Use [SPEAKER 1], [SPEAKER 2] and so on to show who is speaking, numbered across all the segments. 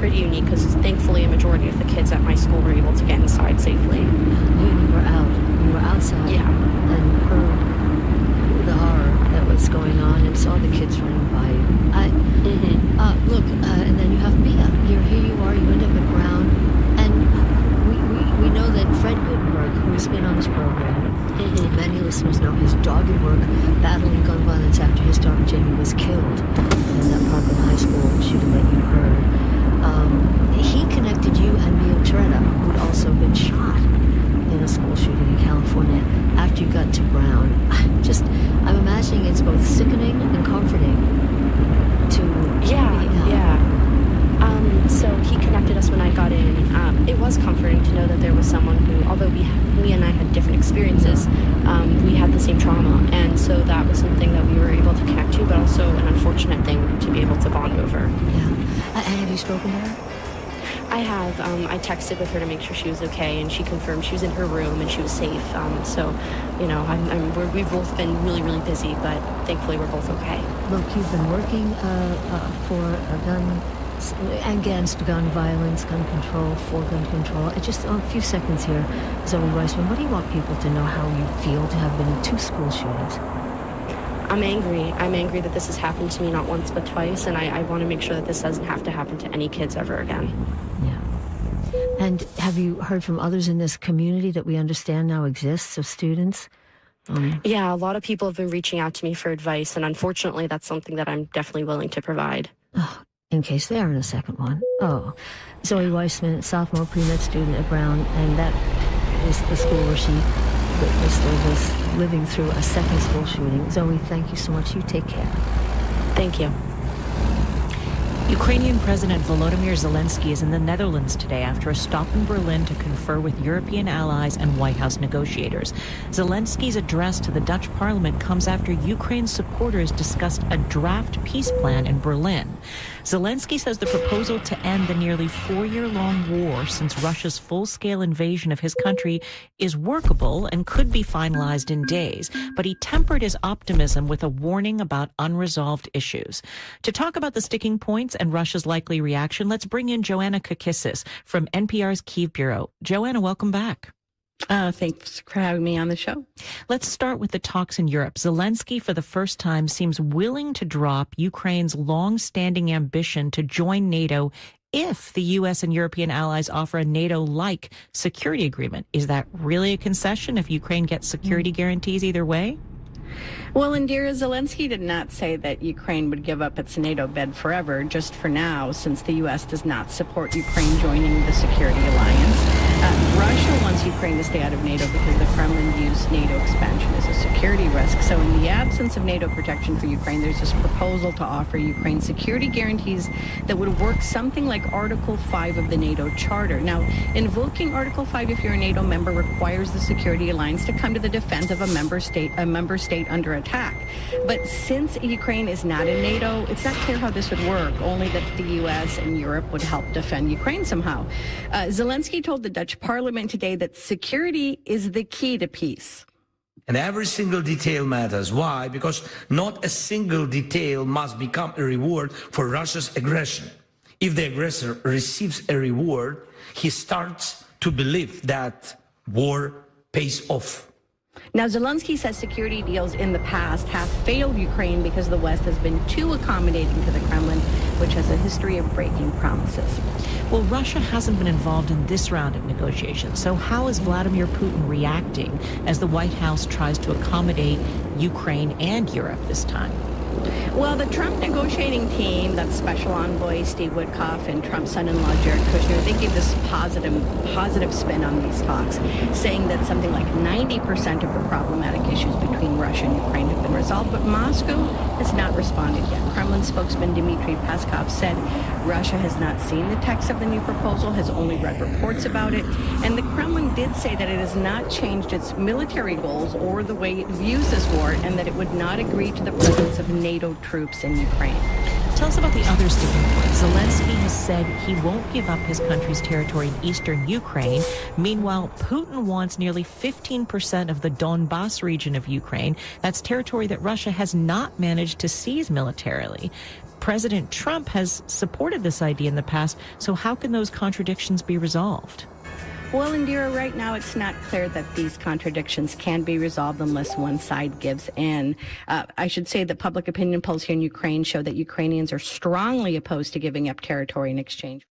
[SPEAKER 1] pretty unique because thankfully a majority of the kids at my school were able to get inside safely.
[SPEAKER 2] You were out. You were outside.
[SPEAKER 1] Yeah.
[SPEAKER 2] And heard the horror that was going on and saw the kids running by you. Look, and then you have Mia. Here you are. You end up at Brown. And we know that Fred Gutenberg, who's been on this program, many listeners know his dogged work battling gun violence after his daughter Jamie was killed in that Parkland High School shooting that you heard. He connected you and Mia Turetta, who'd also been shot in a school shooting in California after you got to Brown. I'm imagining it's both sickening and comforting to
[SPEAKER 1] so he connected us when I got in. It was comforting to know that there was someone who, although me and I had different experiences, we had the same trauma, and so that was something that we were able to connect to, but also an unfortunate thing to be able to bond over.
[SPEAKER 2] Yeah. And have you spoken to her?
[SPEAKER 1] I have. I texted with her to make sure she was okay, and she confirmed she was in her room and she was safe. So, we've both been really, really busy, but thankfully we're both okay.
[SPEAKER 2] Look, you've been working for a gun against gun violence, gun control, for gun control. Just a few seconds here, Zoe Weissman, what do you want people to know how you feel to have been in 2 school shootings?
[SPEAKER 1] I'm angry. I'm angry that this has happened to me not once but twice, and I want to make sure that this doesn't have to happen to any kids ever again.
[SPEAKER 2] Yeah. And have you heard from others in this community that we understand now exists of students?
[SPEAKER 1] Yeah, a lot of people have been reaching out to me for advice, and unfortunately that's something that I'm definitely willing to provide.
[SPEAKER 2] In case they are in a second one. Zoe Weissman, sophomore pre-med student at Brown, and that is the school where she witnessed or was living through a second school shooting. Zoe, thank you so much. You take care.
[SPEAKER 1] Thank you.
[SPEAKER 3] Ukrainian President Volodymyr Zelensky is in the Netherlands today after a stop in Berlin to confer with European allies and White House negotiators. Zelensky's address to the Dutch parliament comes after Ukraine's supporters discussed a draft peace plan in Berlin. Zelensky says the proposal to end the nearly 4-year-long war since Russia's full-scale invasion of his country is workable and could be finalized in days, but he tempered his optimism with a warning about unresolved issues. To talk about the sticking points and Russia's likely reaction, let's bring in Joanna Kakissis from NPR's Kyiv Bureau. Joanna, welcome back.
[SPEAKER 4] Thanks for having me on the show.
[SPEAKER 3] Let's start with the talks in Europe. Zelensky, for the first time, seems willing to drop Ukraine's long-standing ambition to join NATO if the U.S. and European allies offer a NATO-like security agreement. Is that really a concession if Ukraine gets security guarantees either way?
[SPEAKER 4] Well, Indira, Zelensky did not say that Ukraine would give up its NATO bed forever, just for now, since the U.S. does not support Ukraine joining the security alliance. Russia wants Ukraine to stay out of NATO because the Kremlin views NATO expansion as a security risk. So in the absence of NATO protection for Ukraine, there's this proposal to offer Ukraine security guarantees that would work something like Article 5 of the NATO Charter. Now, invoking Article 5, if you're a NATO member, requires the security alliance to come to the defense of a member state under attack. But since Ukraine is not in NATO, it's not clear how this would work, only that the U.S. and Europe would help defend Ukraine somehow. Zelensky told the Dutch parliament today that security is the key to peace.
[SPEAKER 5] And every single detail matters. Why? Because not a single detail must become a reward for Russia's aggression. If the aggressor receives a reward, he starts to believe that war pays off.
[SPEAKER 4] Now, Zelensky says security deals in the past have failed Ukraine because the West has been too accommodating to the Kremlin, which has a history of breaking promises.
[SPEAKER 3] Well, Russia hasn't been involved in this round of negotiations. So how is Vladimir Putin reacting as the White House tries to accommodate Ukraine and Europe this time?
[SPEAKER 4] Well, the Trump negotiating team, that's Special Envoy Steve Witkoff and Trump's son-in-law Jared Kushner, they gave this positive spin on these talks, saying that something like 90% of the problematic issues between Russia and Ukraine have been resolved, but Moscow has not responded yet. Kremlin spokesman Dmitry Peskov said Russia has not seen the text of the new proposal, has only read reports about it, and the Kremlin did say that it has not changed its military goals or the way it views this war, and that it would not agree to the presence of NATO troops in Ukraine.
[SPEAKER 3] tell us about the other sticking point. Zelensky has said he won't give up his country's territory in eastern Ukraine. Meanwhile, Putin wants nearly 15% of the Donbas region of Ukraine. That's territory that Russia has not managed to seize militarily. President Trump has supported this idea in the past, so how can those contradictions be resolved?
[SPEAKER 4] Well, Indira, right now it's not clear that these contradictions can be resolved unless one side gives in. I should say that public opinion polls here in Ukraine show that Ukrainians are strongly opposed to giving up territory in exchange.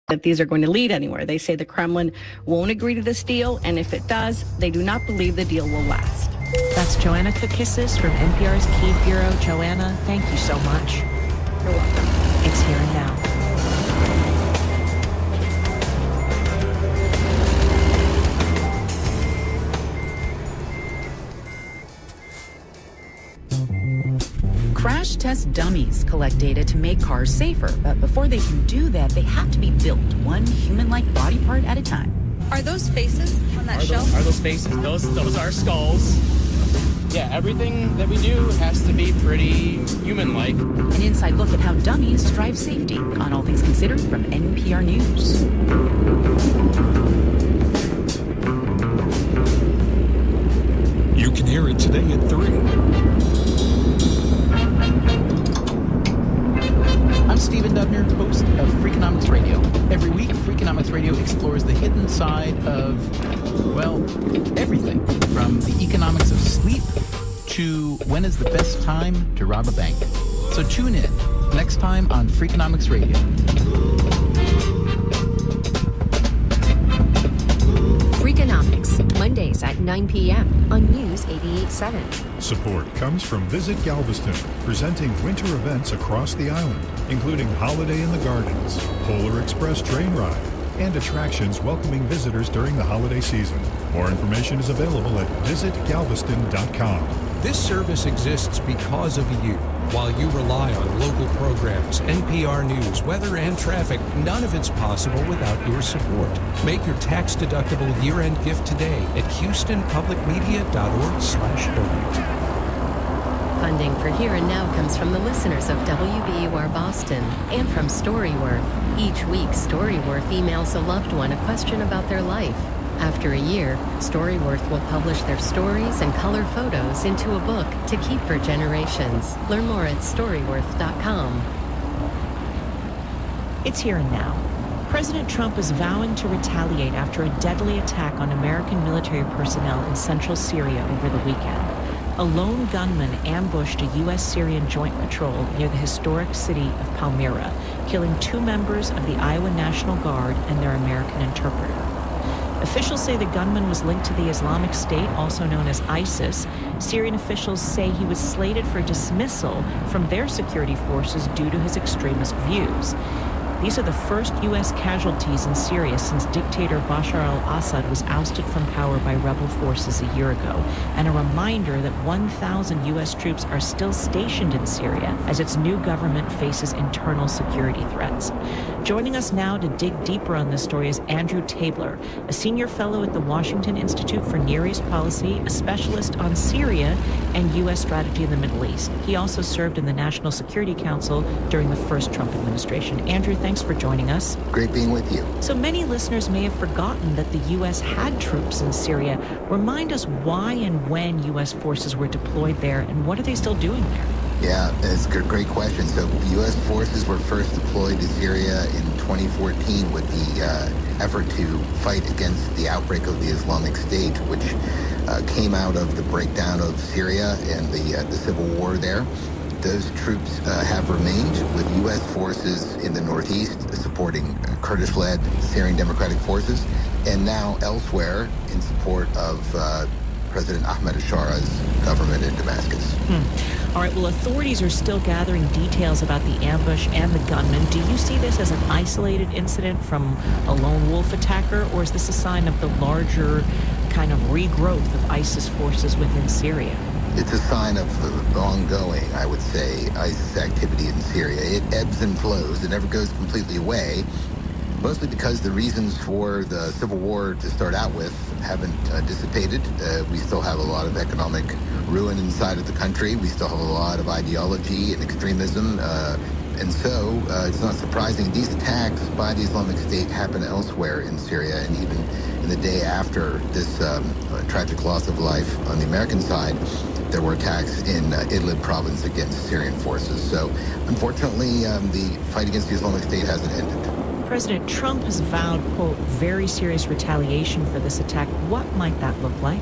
[SPEAKER 4] That these are going to lead anywhere. They say the Kremlin won't agree to this deal, and if it does, they do not believe the deal will last.
[SPEAKER 3] That's Joanna Kakissis from NPR's Kyiv Bureau. Joanna, thank you so much.
[SPEAKER 4] You're welcome.
[SPEAKER 3] It's Here and Now.
[SPEAKER 6] Crash test dummies collect data to make cars safer, but before they can do that, they have to be built one human-like body part at a time.
[SPEAKER 7] Are those faces on that shelf?
[SPEAKER 8] Are those faces? Those are skulls. Yeah, everything that we do has to be pretty human-like.
[SPEAKER 6] An inside look at how dummies drive safety on All Things Considered from NPR News.
[SPEAKER 9] You can hear it today at 3.
[SPEAKER 10] I'm Stephen Dubner, host of Freakonomics Radio. Every week, Freakonomics Radio explores the hidden side of, well, everything. From the economics of sleep to when is the best time to rob a bank. So tune in next time on Freakonomics Radio.
[SPEAKER 11] Freakonomics, Mondays at 9 p.m. on News 88.7.
[SPEAKER 9] Support comes from Visit Galveston, presenting winter events across the island, including Holiday in the Gardens, Polar Express train ride, and attractions welcoming visitors during the holiday season. More information is available at visitgalveston.com.
[SPEAKER 12] This service exists because of you. While you rely on local programs, NPR News, weather, and traffic, none of it's possible without your support. Make your tax-deductible year-end gift today at houstonpublicmedia.org/donate.
[SPEAKER 11] Funding for Here and Now comes from the listeners of WBUR Boston and from Storyworth. Each week, Storyworth emails a loved one a question about their life. After a year, Storyworth will publish their stories and color photos into a book to keep for generations. Learn more at storyworth.com.
[SPEAKER 3] It's Here and Now. President Trump is vowing to retaliate after a deadly attack on American military personnel in central Syria over the weekend. A lone gunman ambushed a U.S.-Syrian joint patrol near the historic city of Palmyra, killing 2 members of the Iowa National Guard and their American interpreter. Officials say the gunman was linked to the Islamic State, also known as ISIS. Syrian officials say he was slated for dismissal from their security forces due to his extremist views. These are the first U.S. casualties in Syria since dictator Bashar al-Assad was ousted from power by rebel forces a year ago, and a reminder that 1,000 U.S. troops are still stationed in Syria as its new government faces internal security threats. Joining us now to dig deeper on this story is Andrew Tabler, a senior fellow at the Washington Institute for Near East Policy, a specialist on Syria and U.S. strategy in the Middle East. He also served in the National Security Council during the first Trump administration. Andrew, thanks for joining us.
[SPEAKER 13] Great being with you.
[SPEAKER 3] So many listeners may have forgotten that the U.S. had troops in Syria. Remind us why and when U.S. forces were deployed there, and what are they still doing there?
[SPEAKER 13] Yeah, it's a great question. So U.S. forces were first deployed to Syria in 2014 with the effort to fight against the outbreak of the Islamic State, which came out of the breakdown of Syria and the civil war there. Those troops have remained with U.S. forces in the northeast supporting Kurdish-led Syrian Democratic Forces, and now elsewhere in support of President Ahmed al-Shara's government in Damascus.
[SPEAKER 3] All right, well, authorities are still gathering details about the ambush and the gunman. Do you see this as an isolated incident from a lone wolf attacker, or is this a sign of the larger kind of regrowth of ISIS forces within Syria?
[SPEAKER 13] It's a sign of the ongoing, I would say, ISIS activity in Syria. It ebbs and flows. It never goes completely away, mostly because the reasons for the civil war to start out with haven't dissipated. We still have a lot of economic ruin inside of the country. We still have a lot of ideology and extremism. And so it's not surprising these attacks by the Islamic State happen elsewhere in Syria, and even in the day after this tragic loss of life on the American side, there were attacks in Idlib province against Syrian forces. So unfortunately, the fight against the Islamic State hasn't ended.
[SPEAKER 3] President Trump has vowed, quote, very serious retaliation for this attack. What might that look like?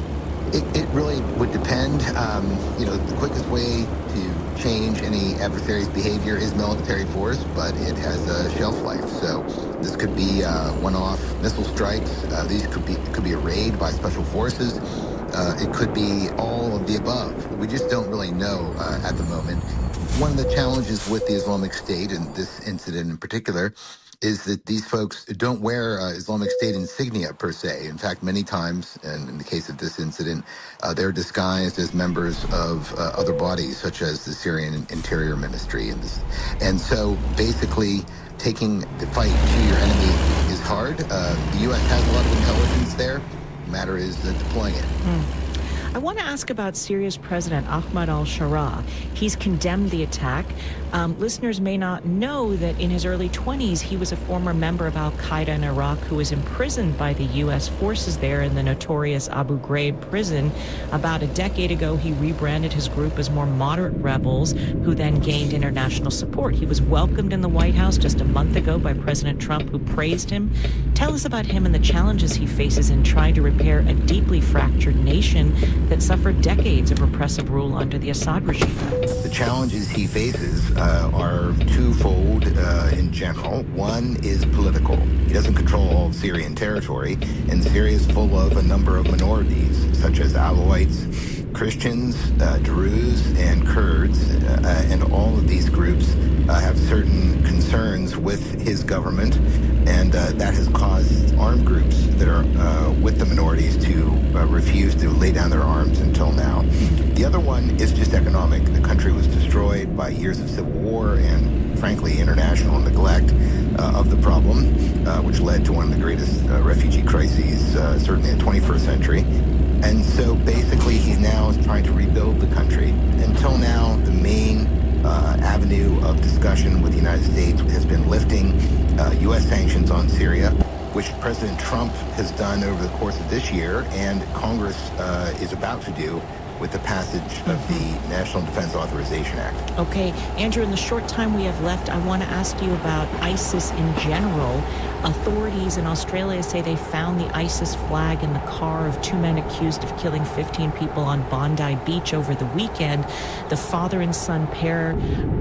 [SPEAKER 13] It really would depend. The quickest way to change any adversary's behavior is military force, but it has a shelf life. So this could be one-off missile strikes. These could be a raid by special forces. It could be all of the above. We just don't really know at the moment. One of the challenges with the Islamic State, and this incident in particular, is that these folks don't wear Islamic State insignia per se. In fact, many times, and in the case of this incident, they're disguised as members of other bodies, such as the Syrian Interior Ministry. And so basically, taking the fight to your enemy is hard. The U.S. has a lot of intelligence there. The matter is deploying it.
[SPEAKER 3] I want to ask about Syria's President Ahmed al-Shara. He's condemned the attack. Listeners may not know that in his early 20s, he was a former member of al-Qaeda in Iraq who was imprisoned by the U.S. forces there in the notorious Abu Ghraib prison. About a decade ago, he rebranded his group as more moderate rebels, who then gained international support. He was welcomed in the White House just a month ago by President Trump, who praised him. Tell us about him and the challenges he faces in trying to repair a deeply fractured nation that suffered decades of repressive rule under the Assad regime.
[SPEAKER 13] The challenges he faces are twofold in general. One is political. He doesn't control all of Syrian territory, and Syria is full of a number of minorities, such as Alawites, Christians, Druze, and Kurds, and all of these groups have certain concerns with his government, and that has caused armed groups that are with the minorities to refuse to lay down their arms until now. The other one is just economic. The country was destroyed by years of civil war and, frankly, international neglect of the problem, which led to one of the greatest refugee crises, certainly in the 21st century. And so basically he's now trying to rebuild the country. Until now, the main avenue of discussion with the United States has been lifting U.S. sanctions on Syria, which President Trump has done over the course of this year, and Congress is about to do with the passage of the National Defense Authorization Act.
[SPEAKER 3] Okay, Andrew, in the short time we have left, I want to ask you about ISIS in general. Authorities in Australia say they found the ISIS flag in the car of two men accused of killing 15 people on Bondi Beach over the weekend. The father and son pair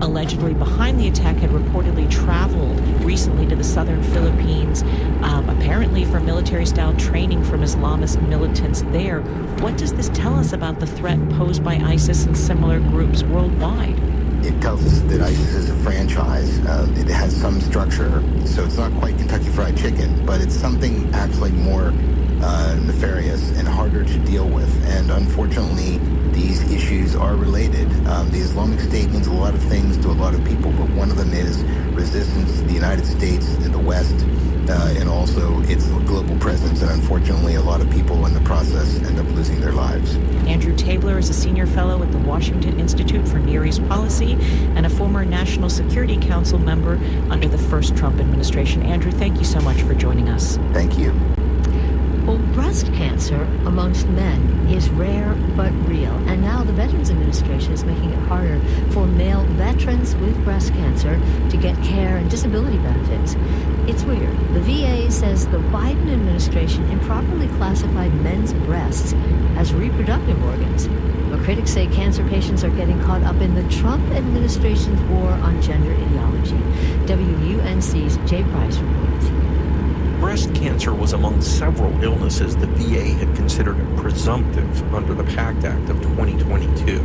[SPEAKER 3] allegedly behind the attack had reportedly traveled recently to the southern Philippines, apparently for military-style training from Islamist militants there. What does this tell us about the threat posed by ISIS and similar groups worldwide?
[SPEAKER 13] It tells us that ISIS is a franchise. It has some structure, so it's not quite Kentucky Fried Chicken, but it's something actually more nefarious and harder to deal with. And unfortunately, these issues are related. The Islamic State means a lot of things to a lot of people, but one of them is resistance to the United States and the West, and also its global presence. And unfortunately, a lot of people in the process end up losing their lives.
[SPEAKER 3] Andrew Tabler is a senior fellow at the Washington Institute for Near East Policy and a former National Security Council member under the first Trump administration. Andrew, thank you so much for joining us.
[SPEAKER 13] Thank you.
[SPEAKER 2] Well, breast cancer amongst men is rare but real. And now the Veterans Administration is making it harder for male veterans with breast cancer to get care and disability benefits. It's weird. The VA says the Biden administration improperly classified men's breasts as reproductive organs. But critics say cancer patients are getting caught up in the Trump administration's war on gender ideology. WUNC's Jay Price reports.
[SPEAKER 14] Breast cancer was among several illnesses the VA had considered presumptive under the PACT Act of 2022.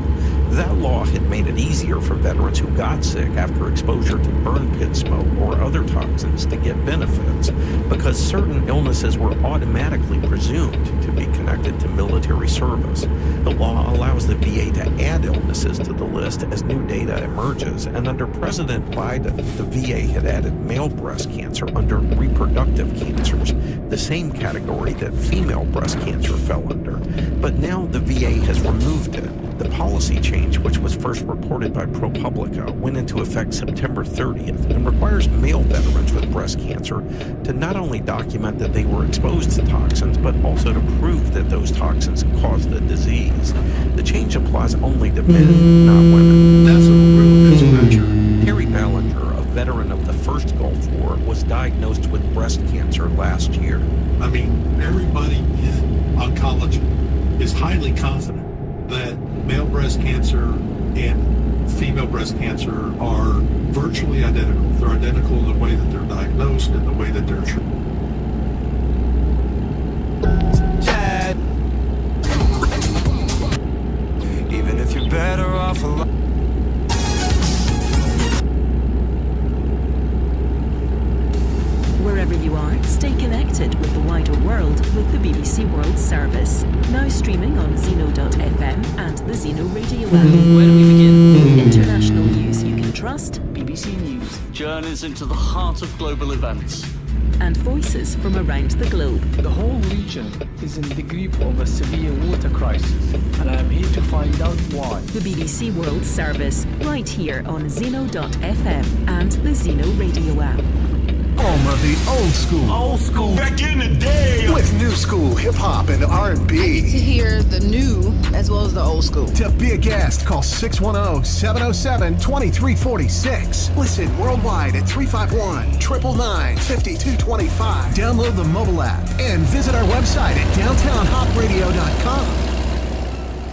[SPEAKER 14] That law had made it easier for veterans who got sick after exposure to burn pit smoke or other toxins to get benefits, because certain illnesses were automatically presumed to be connected to military service. The law allows the VA to add illnesses to the list as new data emerges, and under President Biden, the VA had added male breast cancer under reproductive cancers, the same category that female breast cancer fell under. But now the VA has removed it. The policy change, which was first reported by ProPublica, went into effect September 30th and requires male veterans with breast cancer to not only document that they were exposed to toxins, but also to prove that those toxins caused the disease. The change applies only to men, not women. That's a real mismatch. Harry Ballinger, a veteran of the first Gulf War, was diagnosed with breast cancer last year.
[SPEAKER 15] I mean, everybody in oncology is highly confident that male breast cancer and female breast cancer are virtually identical. They're identical in the way that they're diagnosed and the way that they're treated.
[SPEAKER 16] Even if you're better off alone.
[SPEAKER 17] Wherever you are, stay connected with the wider world with the BBC World Service. Now streaming on Zeno.fm and the Zeno Radio app. Where do we begin? International news you can trust.
[SPEAKER 18] BBC News journeys into the heart of global events.
[SPEAKER 17] And voices from around the globe.
[SPEAKER 19] The whole region is in the grip of a severe water crisis, and I am here to find out why.
[SPEAKER 17] The BBC World Service, right here on Zeno.fm and the Zeno Radio app.
[SPEAKER 20] Home of the old school.
[SPEAKER 16] Old school. Back in the day.
[SPEAKER 20] With new school hip-hop and R&B.
[SPEAKER 21] I get to hear the new as well as the old school.
[SPEAKER 20] To be a guest, call 610-707-2346. Listen worldwide at 351-999-5225. Download the mobile app and visit our website at downtownhopradio.com.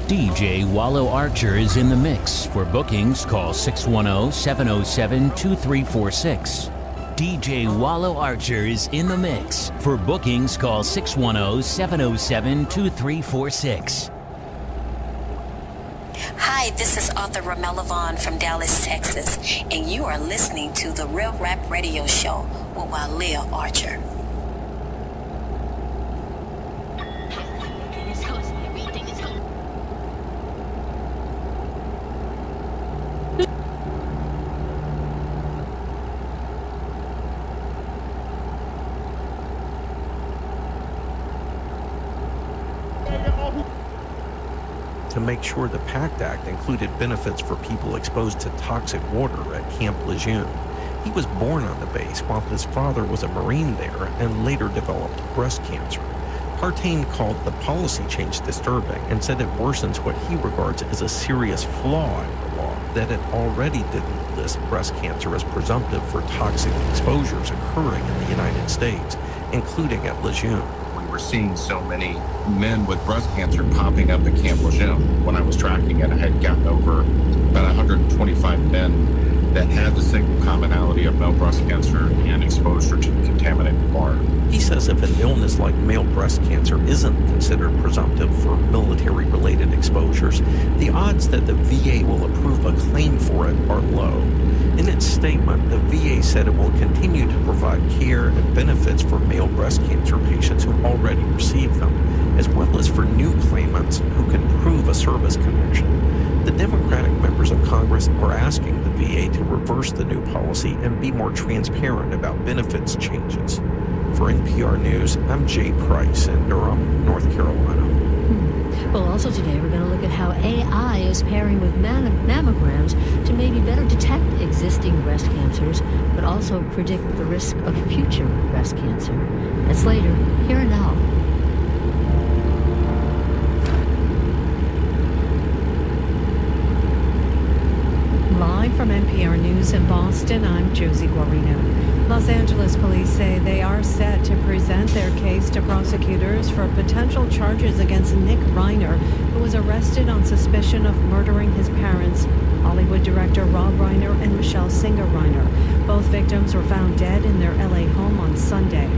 [SPEAKER 22] DJ Wallow Archer is in the mix. For bookings, call 610-707-2346. DJ Wallow Archer is in the mix. For bookings, call 610-707-2346.
[SPEAKER 23] Hi, this is author Ramela Vaughn from Dallas, Texas, and you are listening to the Real Rap Radio Show with Wallow Archer.
[SPEAKER 14] To make sure the PACT Act included benefits for people exposed to toxic water at Camp Lejeune. He was born on the base while his father was a Marine there and later developed breast cancer. Partain called the policy change disturbing and said it worsens what he regards as a serious flaw in the law, that it already didn't list breast cancer as presumptive for toxic exposures occurring in the United States, including at Lejeune.
[SPEAKER 24] We're seeing so many men with breast cancer popping up at Camp Lejeune. When I was tracking it, I had gotten over about 125 men that had the single commonality of male breast cancer and exposure to the contaminated water.
[SPEAKER 14] He says if an illness like male breast cancer isn't considered presumptive for military-related exposures, the odds that the VA will approve a claim for it are low. In its statement, the VA said it will continue to provide care and benefits for male breast cancer patients who already receive them, as well as for new claimants who can prove a service connection. The Democratic members of Congress are asking the VA to reverse the new policy and be more transparent about benefits changes. For NPR News, I'm Jay Price in Durham, North Carolina.
[SPEAKER 2] Well, also today we're going to look at how AI is pairing with mammograms to maybe better detect existing breast cancers, but also predict the risk of future breast cancer. That's later, here and now.
[SPEAKER 1] Live from NPR News in Boston, I'm Josie Guarino. Los Angeles police say they are set to present their case to prosecutors for potential charges against Nick Reiner, who was arrested on suspicion of murdering his parents, Hollywood director Rob Reiner and Michelle Singer Reiner. Both victims were found dead in their LA home on Sunday.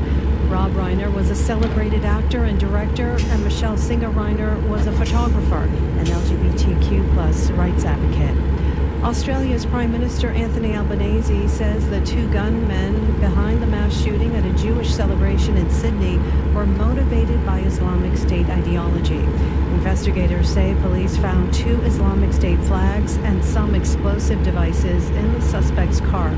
[SPEAKER 1] Rob Reiner was a celebrated actor and director, and Michelle Singer Reiner was a photographer, an LGBTQ+ rights advocate. Australia's Prime Minister Anthony Albanese says the two gunmen behind the mass shooting at a Jewish celebration in Sydney were motivated by Islamic State ideology. Investigators say police found 2 Islamic State flags and some explosive devices in the suspect's car.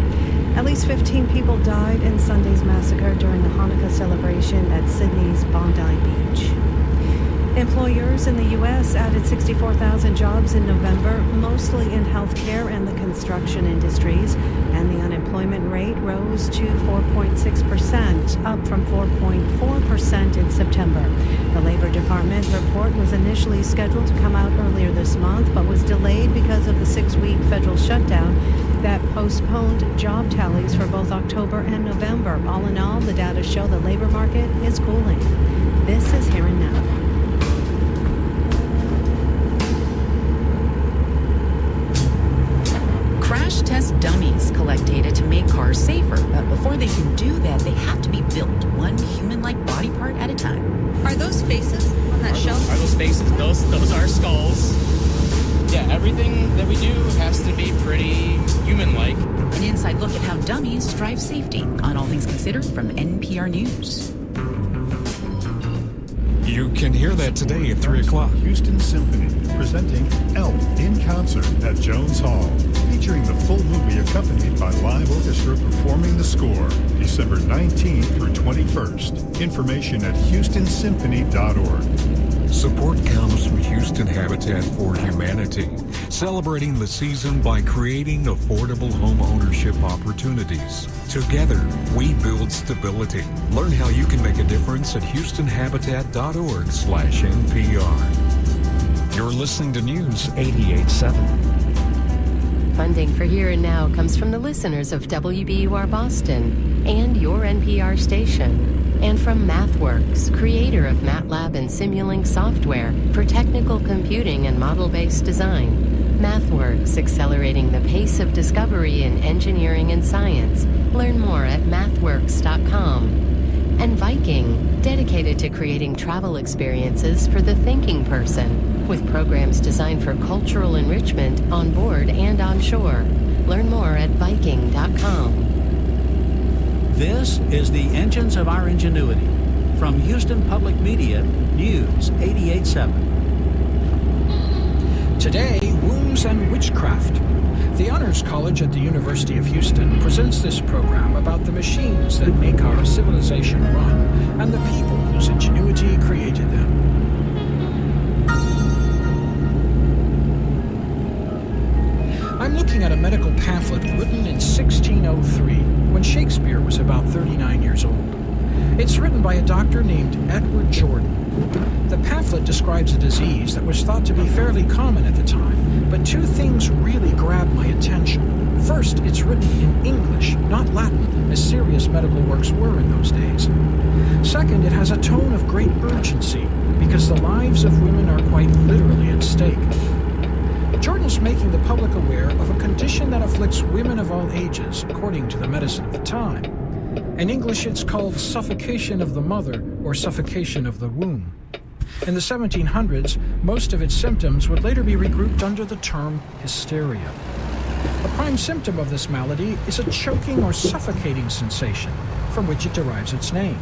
[SPEAKER 1] At least 15 people died in Sunday's massacre during the Hanukkah celebration at Sydney's Bondi Beach. Employers in the U.S. added 64,000 jobs in November, mostly in healthcare and the construction industries, and the unemployment rate rose to 4.6%, up from 4.4% in September. The Labor Department report was initially scheduled to come out earlier this month, but was delayed because of the 6-week federal shutdown that postponed job tallies for both October and November. All in all, the data show the labor market is cooling. This is Here and Now.
[SPEAKER 6] Crash test dummies collect data to make cars safer, but before they can do that, they have to be built one human-like body part at a time.
[SPEAKER 4] Are those faces on that shelf?
[SPEAKER 8] Are those faces? Those are skulls. Yeah, everything that we do has to be pretty human-like.
[SPEAKER 6] An inside look at how dummies drive safety on All Things Considered from NPR News.
[SPEAKER 12] You can hear that today at 3 o'clock.
[SPEAKER 9] Houston Symphony presenting Elf in concert at Jones Hall, featuring the full movie accompanied by live orchestra performing the score, December 19th through 21st. Information at houstonsymphony.org.
[SPEAKER 12] Support comes from Houston Habitat for Humanity, celebrating the season by creating affordable home ownership opportunities. Together, we build stability. Learn how you can make a difference at houstonhabitat.org/NPR. You're listening to News 88.7.
[SPEAKER 11] Funding for Here and Now comes from the listeners of WBUR Boston and your NPR station. And from MathWorks, creator of MATLAB and Simulink software for technical computing and model-based design. MathWorks, accelerating the pace of discovery in engineering and science. Learn more at mathworks.com. And Viking, dedicated to creating travel experiences for the thinking person, with programs designed for cultural enrichment on board and on shore. Learn more at Viking.com.
[SPEAKER 5] This is the Engines of Our Ingenuity from Houston Public Media, News 88.7.
[SPEAKER 7] Today, Wombs and Witchcraft. The Honors College at the University of Houston presents this program about the machines that make our civilization run and the people whose ingenuity created them. I'm looking at a medical pamphlet written in 1603, when Shakespeare was about 39 years old. It's written by a doctor named Edward Jordan. The pamphlet describes a disease that was thought to be fairly common at the time, but 2 things really grabbed my attention. First, it's written in English, not Latin, as serious medical works were in those days. Second, it has a tone of great urgency, because the lives of women are quite literally at stake. Jordan almost making the public aware of a condition that afflicts women of all ages, according to the medicine of the time. In English, it's called suffocation of the mother or suffocation of the womb. In the 1700s, most of its symptoms would later be regrouped under the term hysteria. A prime symptom of this malady is a choking or suffocating sensation, from which it derives its name.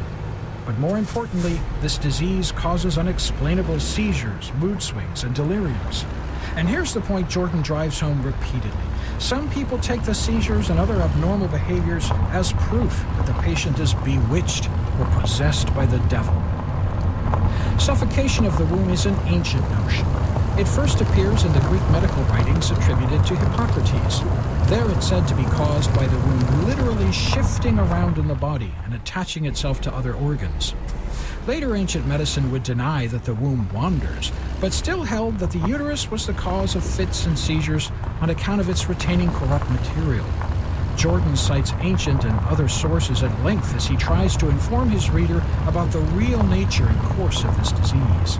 [SPEAKER 7] But more importantly, this disease causes unexplainable seizures, mood swings, and deliriums. And here's the point Jordan drives home repeatedly. Some people take the seizures and other abnormal behaviors as proof that the patient is bewitched or possessed by the devil. Suffocation of the womb is an ancient notion. It first appears in the Greek medical writings attributed to Hippocrates. There it's said to be caused by the womb literally shifting around in the body and attaching itself to other organs. Later ancient medicine would deny that the womb wanders, but still held that the uterus was the cause of fits and seizures on account of its retaining corrupt material. Jordan cites ancient and other sources at length as he tries to inform his reader about the real nature and course of this disease.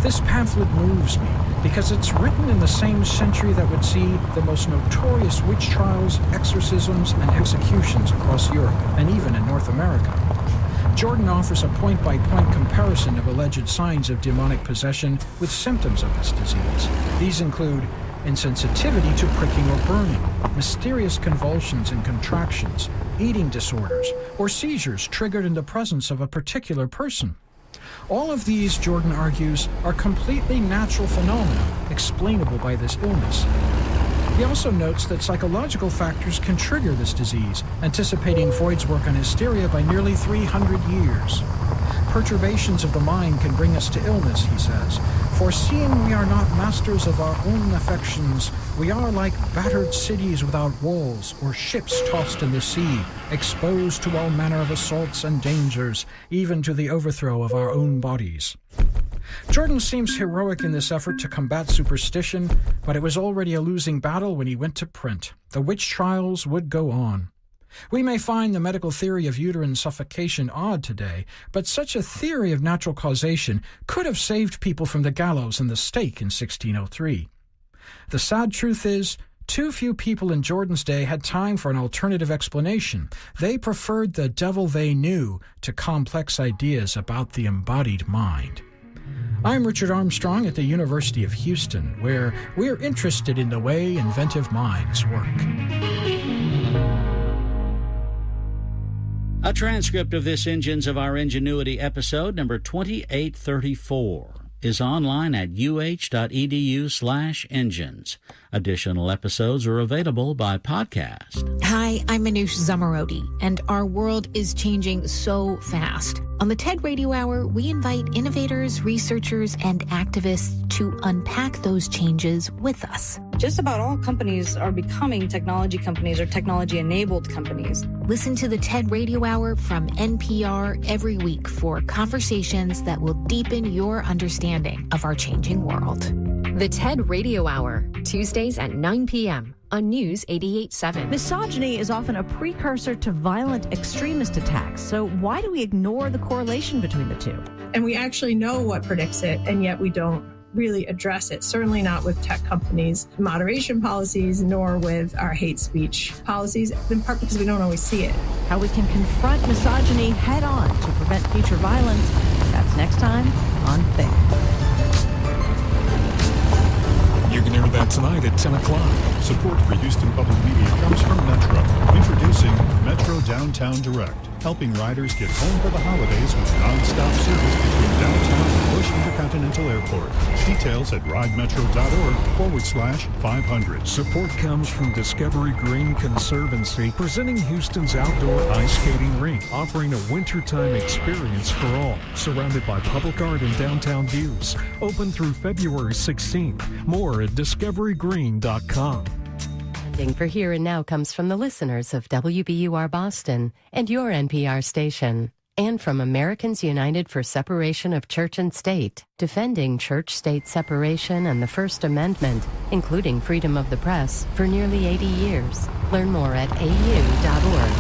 [SPEAKER 7] This pamphlet moves me because it's written in the same century that would see the most notorious witch trials, exorcisms, and executions across Europe, and even in North America. Jordan offers a point-by-point comparison of alleged signs of demonic possession with symptoms of this disease. These include insensitivity to pricking or burning, mysterious convulsions and contractions, eating disorders, or seizures triggered in the presence of a particular person. All of these, Jordan argues, are completely natural phenomena explainable by this illness. He also notes that psychological factors can trigger this disease, anticipating Freud's work on hysteria by nearly 300 years. Perturbations of the mind can bring us to illness, he says. For seeing we are not masters of our own affections, we are like battered cities without walls, or ships tossed in the sea, exposed to all manner of assaults and dangers, even to the overthrow of our own bodies. Jordan seems heroic in this effort to combat superstition, but it was already a losing battle when he went to print. The witch trials would go on. We may find the medical theory of uterine suffocation odd today, but such a theory of natural causation could have saved people from the gallows and the stake in 1603. The sad truth is, too few people in Jordan's day had time for an alternative explanation. They preferred the devil they knew to complex ideas about the embodied mind. I'm Richard Armstrong at the University of Houston, where we're interested in the way inventive minds work.
[SPEAKER 5] A transcript of this Engines of Our Ingenuity episode, number 2834, is online at uh.edu/engines. Additional episodes are available by podcast.
[SPEAKER 3] Hi, I'm Manoush Zamarodi, and our world is changing so fast. On the TED Radio Hour, we invite innovators, researchers, and activists to unpack those changes with us.
[SPEAKER 4] Just about all companies are becoming technology companies or technology-enabled companies.
[SPEAKER 3] Listen to the TED Radio Hour from NPR every week for conversations that will deepen your understanding of our changing world.
[SPEAKER 10] The TED Radio Hour, Tuesdays at 9 p.m. on News 88.7.
[SPEAKER 1] Misogyny is often a precursor to violent extremist attacks. So why do we ignore the correlation between the two?
[SPEAKER 13] And we actually know what predicts it, and yet we don't really address it, certainly not with tech companies' moderation policies, nor with our hate speech policies, in part because we don't always see it.
[SPEAKER 1] How we can confront misogyny head on to prevent future violence. That's next time on Think.
[SPEAKER 9] You can hear that tonight at 10 o'clock. Support for Houston Public Media comes from Metro. Introducing Metro Downtown Direct, helping riders get home for the holidays with non-stop service between downtown and Bush Intercontinental Airport. Details at ridemetro.org/500.
[SPEAKER 12] Support comes from Discovery Green Conservancy, presenting Houston's outdoor ice skating rink, offering a wintertime experience for all, surrounded by public art and downtown views. Open through February 16th. More at discoverygreen.com.
[SPEAKER 11] Funding for Here and Now comes from the listeners of WBUR Boston and your NPR station, and from Americans United for Separation of Church and State, defending church-state separation and the First Amendment, including freedom of the press, for nearly 80 years. Learn more at au.org.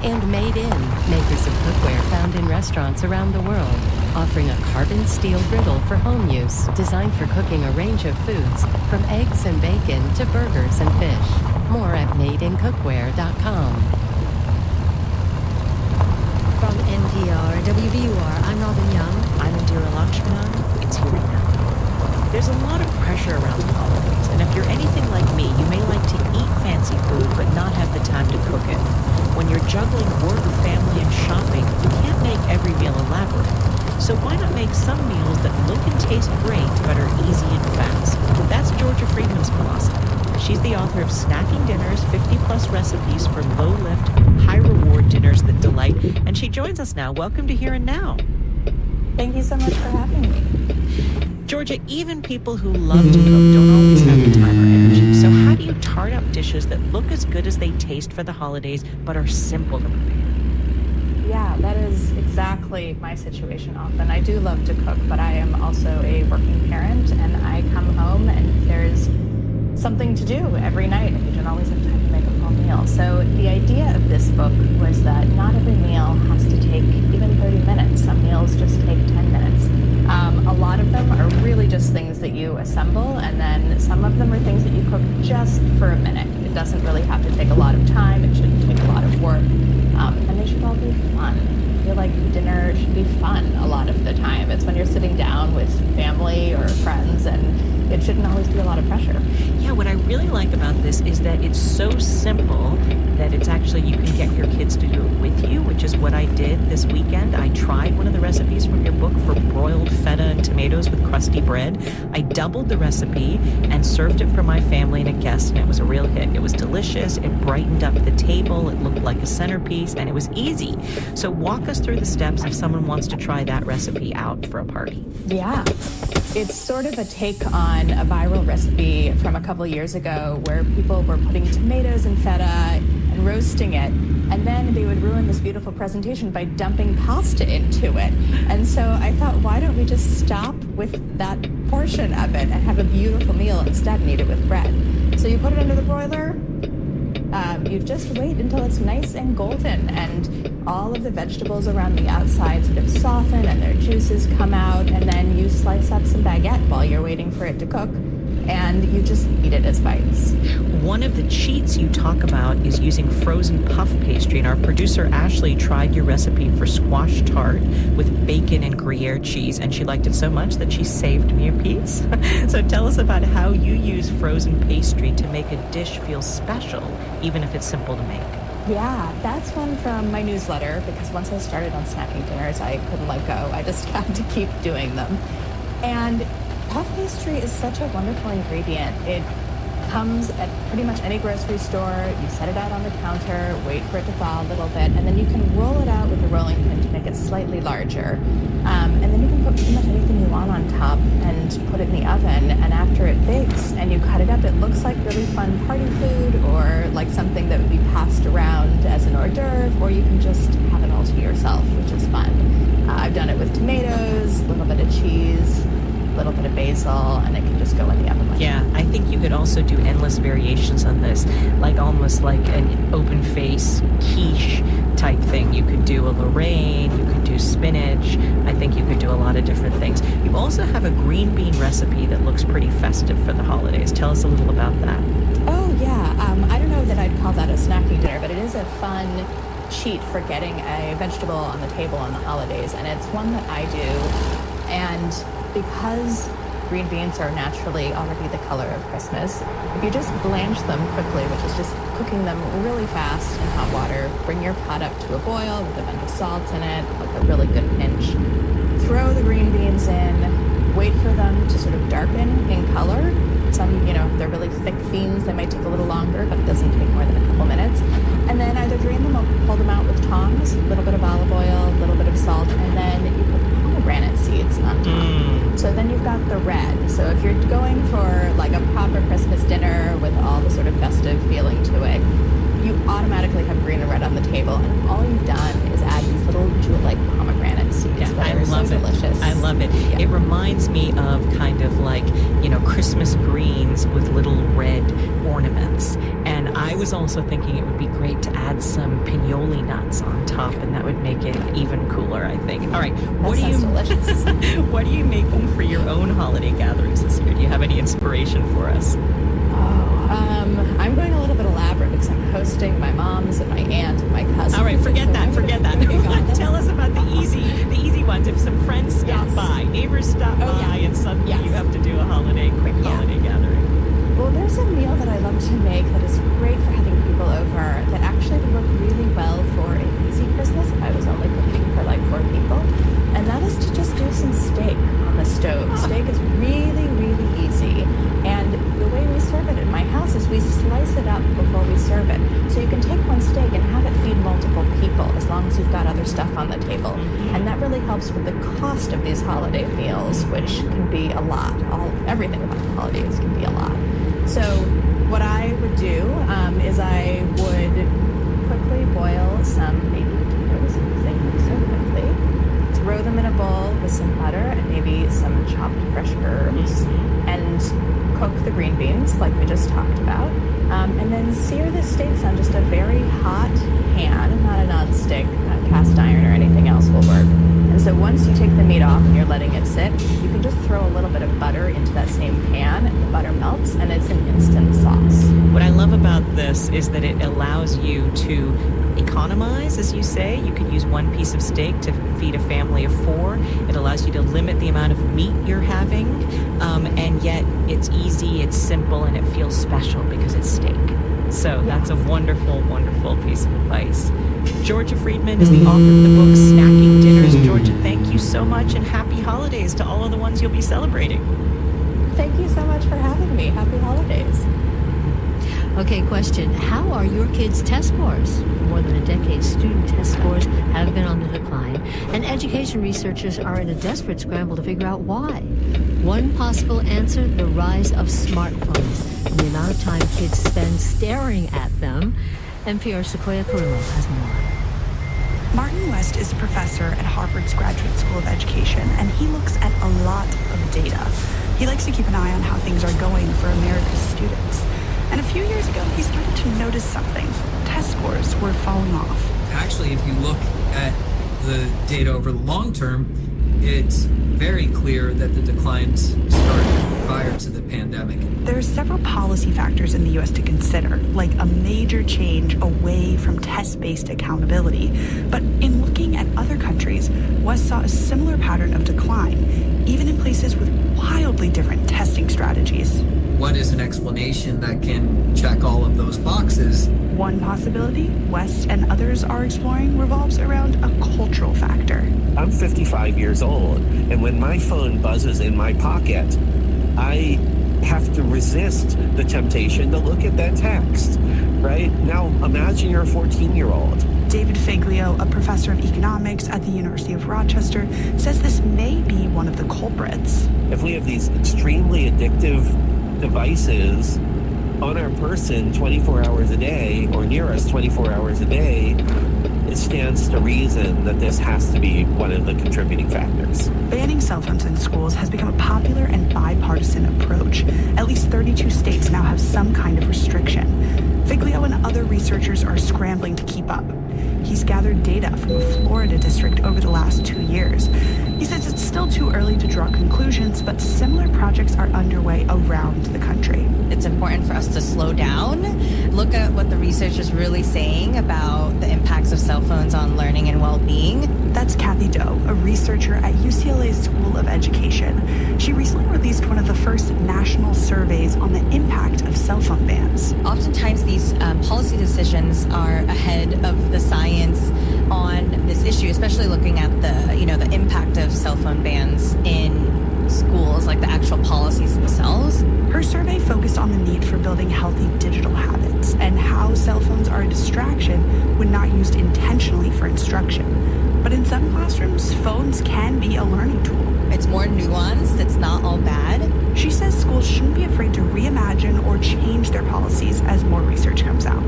[SPEAKER 11] And Made In, makers of cookware found in restaurants around the world. offering a carbon steel griddle for home use, designed for cooking a range of foods, from eggs and bacon to burgers and fish. More at madeincookware.com.
[SPEAKER 2] From NPR, WVUR, I'm Robin Young.
[SPEAKER 15] I'm Indira Lakshmanan. It's here now. There's a lot of pressure around the holidays, and if you're anything like me, you may like to eat fancy food but not have the time to cook it. When you're juggling work, family, and shopping, you can't make every meal elaborate. So why not make some meals that look and taste great but are easy and fast? That's Georgia Friedman's philosophy. She's the author of Snacking Dinners, 50-plus recipes for low-lift, high-reward dinners that delight, and she joins us now. Welcome to Here and Now.
[SPEAKER 17] Thank you so much for having me.
[SPEAKER 15] Georgia, even people who love to cook don't always have the time or energy. So how do you tart up dishes that look as good as they taste for the holidays but are simple to prepare?
[SPEAKER 17] Yeah, that is exactly my situation often. I do love to cook, but I am also a working parent, and I come home and there's something to do every night, and you don't always have time to make a full meal. So the idea of this book was that not every meal has to take even 30 minutes. Some meals just take 10 minutes. A lot of them are really just things that you assemble, and then some of them are things that you cook just for a minute. It doesn't really have to take a lot of time. It shouldn't take a lot of work. And they should all be fun. I feel like dinner should be fun a lot of the time. It's when you're sitting down with family or friends, and it shouldn't always be a lot of pressure.
[SPEAKER 15] Yeah, what I really like about this is that it's so simple that it's actually, you can get your kids to do it with you, which is what I did this weekend. I tried one of the recipes from your book for broiled feta and tomatoes with crusty bread. I doubled the recipe and served it for my family and a guest, and it was a real hit. It was delicious. It brightened up the table. It looked like a centerpiece, and it was easy. So walk us through the steps if someone wants to try that recipe out for a party.
[SPEAKER 17] Yeah. It's sort of a take on a viral recipe from a couple of years ago where people were putting tomatoes and feta and roasting it, and then they would ruin this beautiful presentation by dumping pasta into it. And so I thought, why don't we just stop with that portion of it and have a beautiful meal instead and eat it with bread? So you put it under the broiler, you just wait until it's nice and golden, and all of the vegetables around the outside sort of soften and their juices come out, and then you slice up some baguette while you're waiting for it to cook, and you just eat it as bites.
[SPEAKER 15] One of the cheats you talk about is using frozen puff pastry, and our producer Ashley tried your recipe for squash tart with bacon and Gruyere cheese, and she liked it so much that she saved me a piece. So tell us about how you use frozen pastry to make a dish feel special, even if it's simple to make.
[SPEAKER 17] Yeah, that's one from my newsletter, because once I started on Snacking Dinners, I couldn't let go. I just had to keep doing them. And puff pastry is such a wonderful ingredient. It comes at pretty much any grocery store. You set it out on the counter, wait for it to thaw a little bit, and then you can roll it out with a rolling pin to make it slightly larger. And then you can put pretty much anything you want on top and put it in the oven. And after it bakes and you cut it up, it looks like really fun party food, or like something that would be passed around as an hors d'oeuvre, or you can just have it all to yourself, which is fun. I've done it with tomatoes, a little bit of cheese, a little bit of basil, and it can just go in the oven.
[SPEAKER 15] Yeah, I think you could also do endless variations on this, like almost like an open face quiche type thing. You could do a Lorraine, you could do spinach. I think you could do a lot of different things. You also have a green bean recipe that looks pretty festive for the holidays. Tell us a little about that.
[SPEAKER 17] Oh yeah, I don't know that I'd call that a snacking dinner, but it is a fun cheat for getting a vegetable on the table on the holidays, and it's one that I do. And because green beans are naturally already the color of Christmas, if you just blanch them quickly, which is just cooking them really fast in hot water, bring your pot up to a boil with a bunch of salt in it, like a really good pinch, throw the green beans in, wait for them to sort of darken in color. Some, if they're really thick beans, they might take a little longer, but it doesn't take more than a couple minutes. And then either drain them or pull them out with tongs, a little bit of olive oil, a little bit of salt, and then you put pomegranate seeds on top. So then you've got the red. So if you're going for like a proper Christmas dinner with all the sort of festive feeling to it, you automatically have green and red on the table, and all you've done is add these little jewel-like pomegranate seeds that are so delicious.
[SPEAKER 15] I love love it.
[SPEAKER 17] Yeah.
[SPEAKER 15] It reminds me of kind of like, Christmas greens with little red ornaments. And I was also thinking it would be great to add some pinoli nuts on top, and that would make it even cooler, I think. All right, what are you making for your own holiday gatherings this year? Do you have any inspiration for us?
[SPEAKER 17] I'm going a little bit elaborate because I'm hosting my mom's and my aunt and my cousins.
[SPEAKER 15] All right, forget that. Tell us about the easy ones. If some friends stop by, neighbors stop by, and suddenly you have to do a quick holiday gathering.
[SPEAKER 17] Well, there's a meal that I love to make that is great for having people over that actually would work really well for a easy Christmas if I was only cooking for like 4 people. And that is to just do some steak on the stove. Steak is really, really easy. And the way we serve it in my house is we slice it up before we serve it. So you can take one steak and have it feed multiple people as long as you've got other stuff on the table. And that really helps with the cost of these holiday meals, which can be a lot. Everything about the holidays can be a lot. So what I would do is I would quickly boil some baby potatoes because they cook so quickly. Throw them in a bowl with some butter and maybe some chopped fresh herbs, and cook the green beans like we just talked about. And then sear the steaks on just a very hot pan, not a non-stick, cast iron or anything else will work. And so once you take the meat off and you're letting it sit, you can just throw a little bit of butter into that same pan, and the butter melts, and it's an instant sauce.
[SPEAKER 15] What I love about this is that it allows you to economize, as you say. You could use one piece of steak to feed a family of 4. It allows you to limit the amount of meat you're having, and yet it's easy, it's simple, and it feels special because it's steak. So that's a wonderful, wonderful piece of advice. Georgia Friedman is the author of the book Snacking Dinners. Georgia, thank you so much, and happy holidays to all of the ones you'll be celebrating.
[SPEAKER 17] Thank you so much for having me. Happy holidays.
[SPEAKER 2] Okay, question. How are your kids' test scores? For more than a decade, student test scores have been on the decline, and education researchers are in a desperate scramble to figure out why. One possible answer, the rise of smartphones and the amount of time kids spend staring at them. NPR's Sequoia Carrillo has more.
[SPEAKER 16] Martin West is a professor at Harvard's Graduate School of Education, and he looks at a lot of data. He likes to keep an eye on how things are going for America's students. And a few years ago, he started to notice something. Test scores were falling off.
[SPEAKER 18] Actually, if you look at the data over the long term, it's very clear that the declines started prior to the pandemic.
[SPEAKER 16] There are several policy factors in the U.S. to consider, like a major change away from test-based accountability. But in looking at other countries, West saw a similar pattern of decline, even in places with wildly different testing strategies.
[SPEAKER 18] What is an explanation that can check all of those boxes?
[SPEAKER 16] One possibility West and others are exploring revolves around a cultural factor.
[SPEAKER 19] I'm 55 years old, and when my phone buzzes in my pocket, I have to resist the temptation to look at that text, right? Now, imagine you're a 14-year-old.
[SPEAKER 16] David Figlio, a professor of economics at the University of Rochester, says this may be one of the culprits.
[SPEAKER 19] If we have these extremely addictive devices on our person 24 hours a day or near us 24 hours a day, it stands to reason that this has to be one of the contributing factors.
[SPEAKER 16] Banning cell phones in schools has become a popular and bipartisan approach. At least 32 states now have some kind of restriction. Figlio and other researchers are scrambling to keep up. He's gathered data from a Florida district over the last 2 years. He says it's still too early to draw conclusions, but similar projects are underway around the country.
[SPEAKER 21] It's important for us to slow down, look at what the research is really saying about the impacts of cell phones on learning and well-being.
[SPEAKER 16] That's Kathy Doe, a researcher at UCLA's School of Education. She recently released one of the first national surveys on the impact of cell phone bans.
[SPEAKER 21] Oftentimes these policy decisions are ahead of the science on this issue, especially looking at the impact of cell phone bans in schools, like the actual policies themselves.
[SPEAKER 16] Her survey focused on the need for building healthy digital habits and how cell phones are a distraction when not used intentionally for instruction. But in some classrooms, phones can be a learning tool.
[SPEAKER 21] It's more nuanced. It's not all bad.
[SPEAKER 16] She says schools shouldn't be afraid to reimagine or change their policies as more research comes out.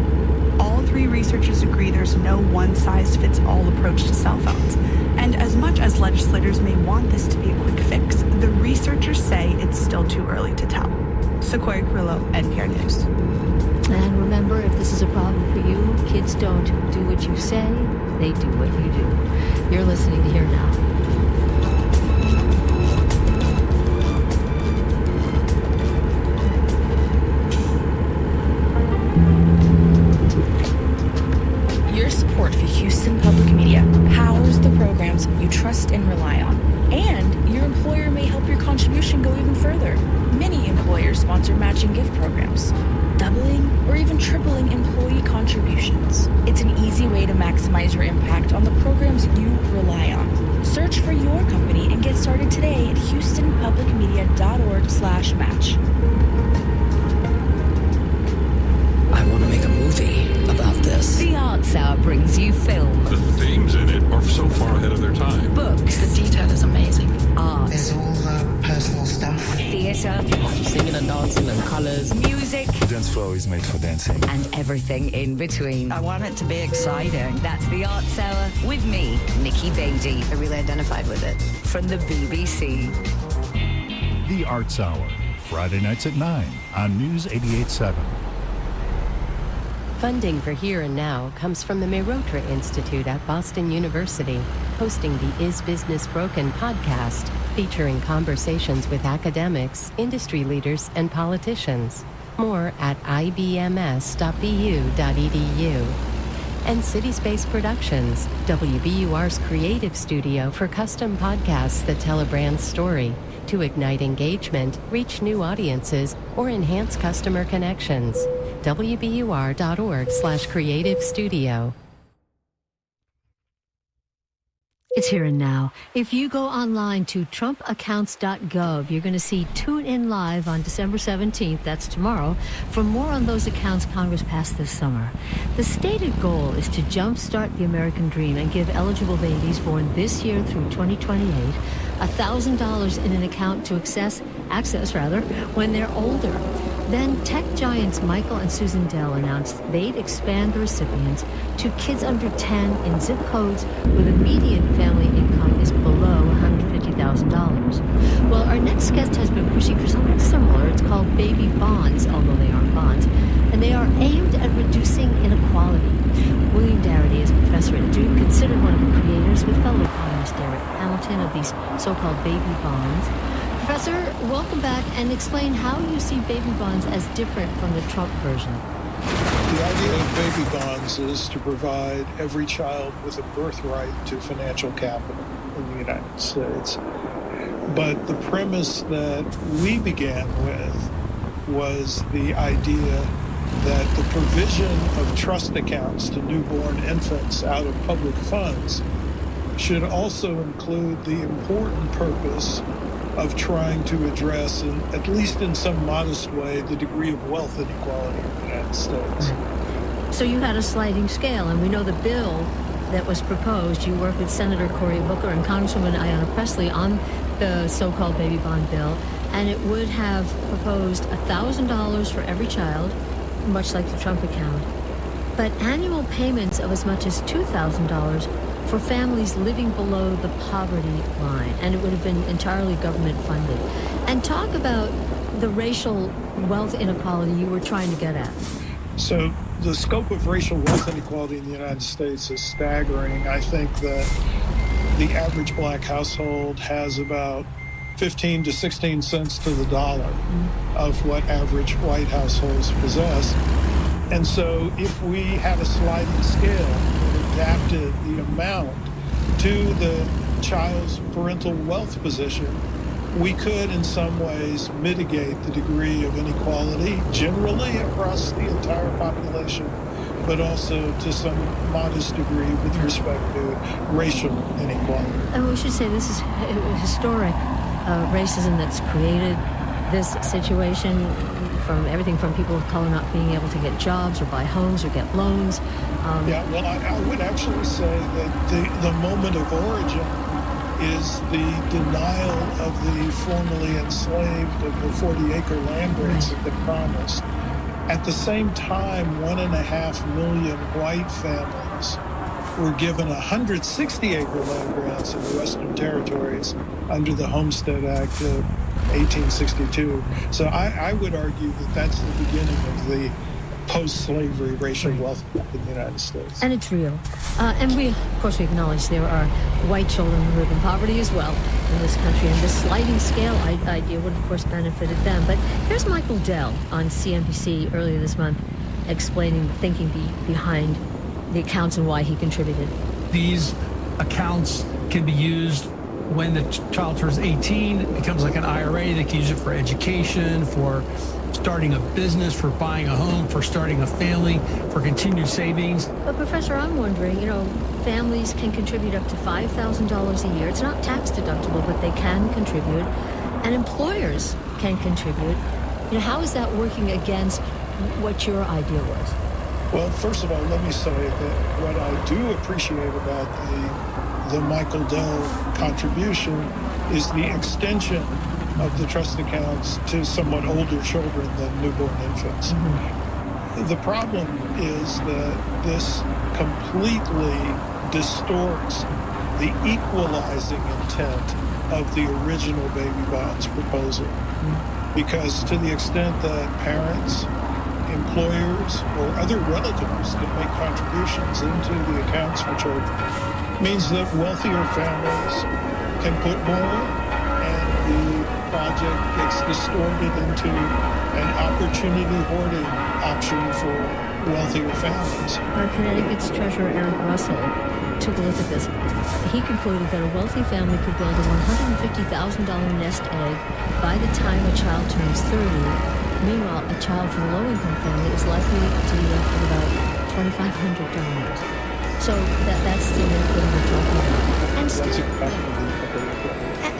[SPEAKER 16] All 3 researchers agree there's no one-size-fits-all approach to cell phones. And as much as House legislators may want this to be a quick fix, the researchers say it's still too early to tell. Sequoia Carrillo, NPR News.
[SPEAKER 2] And remember, if this is a problem for you, kids don't do what you say, they do what you do. You're listening to Here Now.
[SPEAKER 20] Your support for Houston Public Media powers the programs you trust and rely on. And your employer may help your contribution go even further. Many employers sponsor matching gift programs, doubling or even tripling employee contributions. It's an easy way to maximize your impact on the programs you rely on. Search for your company and get started today at houstonpublicmedia.org/match.
[SPEAKER 22] I want to make a movie about this.
[SPEAKER 23] The Arts Hour brings you film.
[SPEAKER 24] The themes in it are so far ahead of their time.
[SPEAKER 23] Books.
[SPEAKER 22] The detail is amazing.
[SPEAKER 23] Art.
[SPEAKER 22] There's all the personal stuff.
[SPEAKER 23] Theatre.
[SPEAKER 22] Singing and dancing and colours.
[SPEAKER 23] Music.
[SPEAKER 25] The dance floor is made for dancing.
[SPEAKER 23] And everything in between.
[SPEAKER 22] I want it to be exciting.
[SPEAKER 23] That's the Arts Hour with me, Nikki Beatty.
[SPEAKER 22] I really identified with it.
[SPEAKER 23] From the BBC.
[SPEAKER 9] The Arts Hour, Friday nights at 9 on News 88.7.
[SPEAKER 11] Funding for Here and Now comes from the Mehrotra Institute at Boston University, hosting the Is Business Broken podcast, featuring conversations with academics, industry leaders, and politicians. More at ibms.bu.edu. And City Space Productions, WBUR's creative studio for custom podcasts that tell a brand's story, to ignite engagement, reach new audiences, or enhance customer connections. WBUR.org/creative studio.
[SPEAKER 2] It's Here and Now. If you go online to trumpaccounts.gov, you're going to see Tune In Live on December 17th, that's tomorrow, for more on those accounts Congress passed this summer. The stated goal is to jumpstart the American dream and give eligible babies born this year through 2028 $1,000 in an account to access when they're older. Then tech giants Michael and Susan Dell announced they'd expand the recipients to kids under 10 in zip codes where the median family income is below $150,000. Well, our next guest has been pushing for something similar. It's called baby bonds, although they aren't bonds, and they are aimed at reducing inequality. William Darity is a professor at Duke, considered one of the creators with fellow economist Derek Hamilton of these so-called baby bonds. Professor, welcome back, and explain how you see baby bonds as different from the Trump version.
[SPEAKER 26] The idea of baby bonds is to provide every child with a birthright to financial capital in the United States. But the premise that we began with was the idea that the provision of trust accounts to newborn infants out of public funds should also include the important purpose of trying to address, at least in some modest way, the degree of wealth inequality in the United States.
[SPEAKER 2] So you had a sliding scale, and we know the bill that was proposed. You worked with Senator Cory Booker and Congresswoman Ayanna Pressley on the so-called baby bond bill, and it would have proposed $1,000 for every child, much like the Trump account, but annual payments of as much as $2,000 for families living below the poverty line, and it would have been entirely government funded. And talk about the racial wealth inequality you were trying to get at.
[SPEAKER 26] So the scope of racial wealth inequality in the United States is staggering. I think that the average black household has about 15 to 16 cents to the dollar of what average white households possess. And so if we had a sliding scale that adapted the amount to the child's parental wealth position, we could in some ways mitigate the degree of inequality generally across the entire population, but also to some modest degree with respect to racial inequality.
[SPEAKER 2] And we should say this is historic racism that's created this situation, from everything from people of color not being able to get jobs or buy homes or get loans.
[SPEAKER 26] I would actually say that the moment of origin is the denial of the formerly enslaved of the 40-acre land grants that they promised. At the same time, 1.5 million white families were given 160-acre land grants in the Western Territories under the Homestead Act of 1862. So I would argue that that's the beginning of the post-slavery racial wealth in the United States.
[SPEAKER 2] And it's real. And we, of course, we acknowledge there are white children who live in poverty as well in this country. And this sliding scale idea would, of course, benefited them. But here's Michael Dell on CNBC earlier this month explaining the thinking behind the accounts and why he contributed.
[SPEAKER 4] These accounts can be used when the child turns 18. It becomes like an IRA. They can use it for education, for starting a business, for buying a home, for starting a family, for continued savings.
[SPEAKER 2] But Professor, I'm wondering, families can contribute up to $5,000 a year. It's not tax deductible, but they can contribute. And employers can contribute. How is that working against what your idea was?
[SPEAKER 26] Well, first of all, let me say that what I do appreciate about the Michael Dell contribution is the extension of the trust accounts to somewhat older children than newborn infants. The problem is that this completely distorts the equalizing intent of the original baby bonds proposal. Because to the extent that parents, employers, or other relatives can make contributions into the accounts for children, means that wealthier families can put more, and the project gets distorted into an opportunity hoarding option for wealthier families.
[SPEAKER 2] Connecticut's Treasurer Eric Russell took a look at this. He concluded that a wealthy family could build a $150,000 nest egg by the time a child turns 30. Meanwhile, a child from a low-income family is likely to be left with about $2,500. So that's the inequity we're talking about.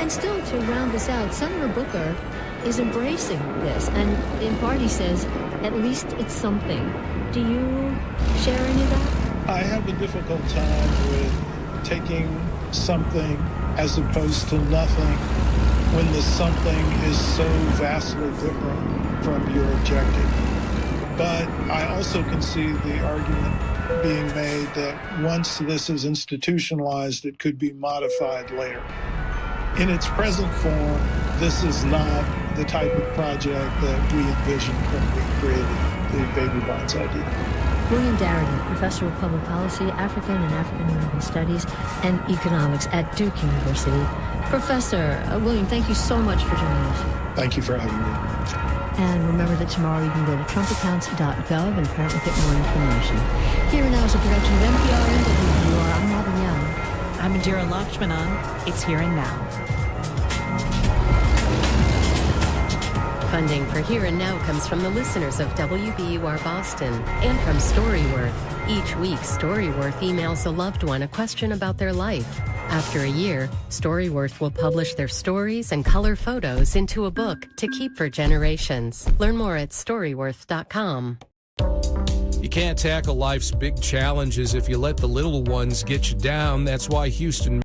[SPEAKER 2] And still, to round this out, Senator Booker is embracing this, and in part he says, at least it's something. Do you share any of that?
[SPEAKER 26] I have a difficult time with taking something as opposed to nothing when the something is so vastly different from your objective. But I also can see the argument being made that once this is institutionalized, it could be modified later. In its present form, this is not the type of project that we envisioned when we created the baby bonds idea.
[SPEAKER 2] William Darity, Professor of Public Policy, African and African American Studies, and Economics at Duke University. Professor William, thank you so much for joining us.
[SPEAKER 26] Thank you for having me.
[SPEAKER 2] And remember that tomorrow you can go to trumpaccounts.gov and apparently get more information. Here and Now is a production of NPR and WBUR. I'm Robin Young.
[SPEAKER 15] I'm Indira Lakshmanan. It's Here and Now.
[SPEAKER 11] Funding for Here and Now comes from the listeners of WBUR Boston and from Storyworth. Each week, Storyworth emails a loved one a question about their life. After a year, Storyworth will publish their stories and color photos into a book to keep for generations. Learn more at storyworth.com.
[SPEAKER 12] You can't tackle life's big challenges if you let the little ones get you down. That's why Houston